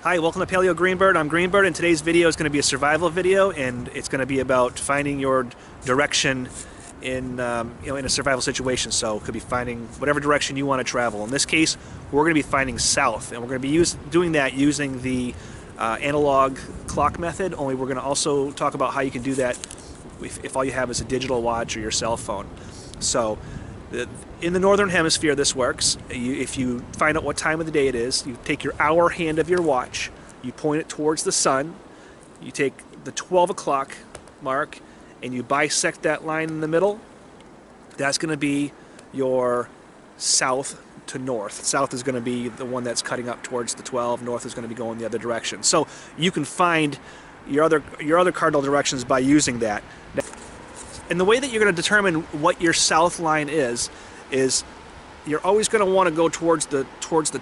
Hi, welcome to Paleo Greenbird. I'm Greenbird, and today's video is going to be a survival video, and it's going to be about finding your direction in in a survival situation. So it could be finding whatever direction you want to travel. In this case, we're going to be finding south, and we're going to be doing that using the analog clock method. Only we're going to also talk about how you can do that if all you have is a digital watch or your cell phone. So in the northern hemisphere, this works. If you find out what time of the day it is, you take your hour hand of your watch, you point it towards the sun, you take the 12 o'clock mark, and you bisect that line in the middle. That's going to be your south to north. South is going to be the one that's cutting up towards the 12. North is going to be going the other direction. So you can find your other cardinal directions by using that. And the way that you're going to determine what your south line is you're always going to want to go towards the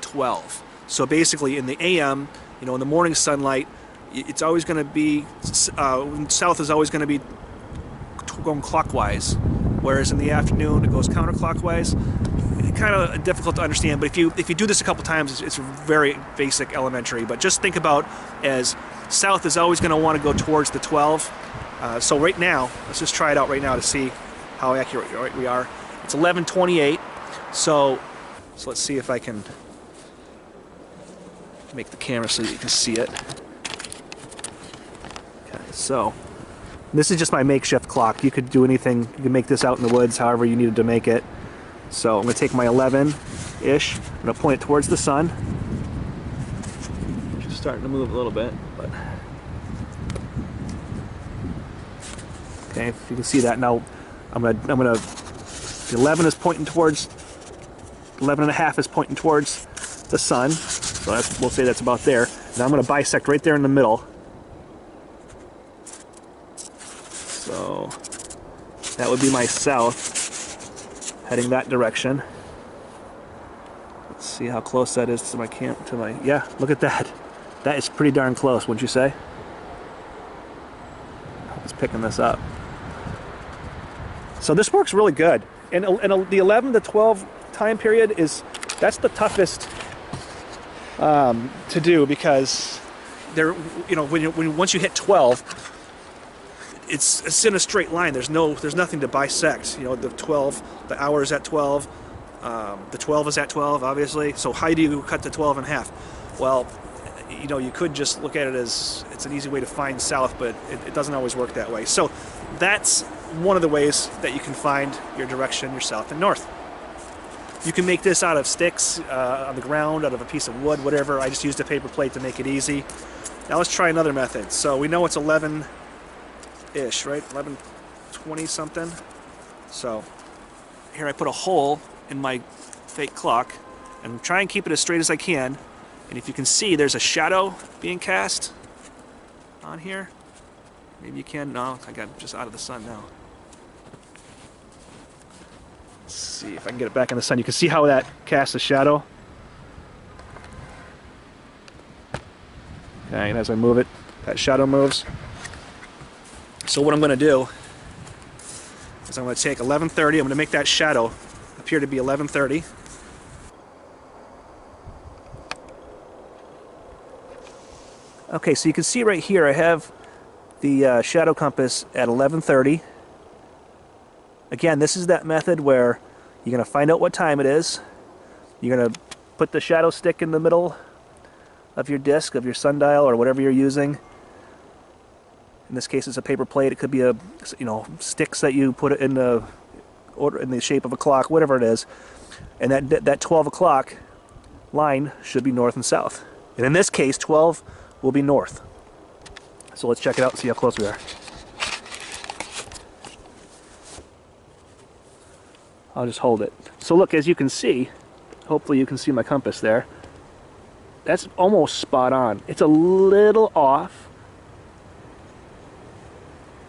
12. So basically, in the AM, in the morning sunlight, it's always going to be south is always going to be going clockwise, whereas in the afternoon it goes counterclockwise. Kind of difficult to understand, but if you do this a couple times, it's very basic, elementary. But just think about as south is always going to want to go towards the 12. So right now, let's just try it out right now to see how accurate we are. It's 11:28, so let's see if I can make the camera so that you can see it. Okay, so this is just my makeshift clock. You could do anything. You can make this out in the woods, however you needed to make it. So I'm going to take my 11-ish. I'm going to point it towards the sun. Just starting to move a little bit, but okay, if you can see that now, I'm gonna. The 11 is pointing towards. 11 and a half is pointing towards the sun. So we'll say that's about there. Now I'm gonna bisect right there in the middle. So that would be my south, heading that direction. Let's see how close that is to my camp. Yeah, look at that. That is pretty darn close, wouldn't you say? It's picking this up. So this works really good. And the 11 to 12 time period that's the toughest to do, because once you hit 12, it's in a straight line. There's nothing to bisect. The 12, the hour is at 12, the 12 is at 12, obviously. So how do you cut the 12 in half? Well, you could just look at it as it's an easy way to find south, but it doesn't always work that way. So that's one of the ways that you can find your direction, your south and north. You can make this out of sticks, on the ground, out of a piece of wood, whatever. I just used a paper plate to make it easy. Now let's try another method. So we know it's 11-ish, right? 11:20 something. So here I put a hole in my fake clock and try and keep it as straight as I can. And if you can see, there's a shadow being cast on here. Maybe you can. No, I got just out of the sun now. Let's see if I can get it back in the sun. You can see how that casts a shadow. Okay, and as I move it, that shadow moves. So what I'm going to do is I'm going to take 11:30. I'm going to make that shadow appear to be 11:30. Okay, so you can see right here I have the shadow compass at 11:30. Again, this is that method where you're going to find out what time it is. You're going to put the shadow stick in the middle of your disc, of your sundial, or whatever you're using. In this case, it's a paper plate. It could be sticks that you put it in the shape of a clock, whatever it is. And that 12 o'clock line should be north and south. And in this case, 12 will be north. So let's check it out and see how close we are. I'll just hold it. So look, as you can see, hopefully you can see my compass there. That's almost spot on. It's a little off,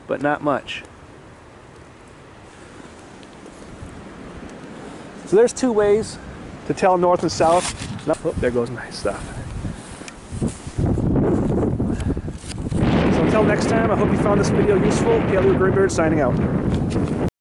but not much. So there's two ways to tell north and south. Oh, there goes my stuff. So until next time, I hope you found this video useful. Paleo Greenbird signing out.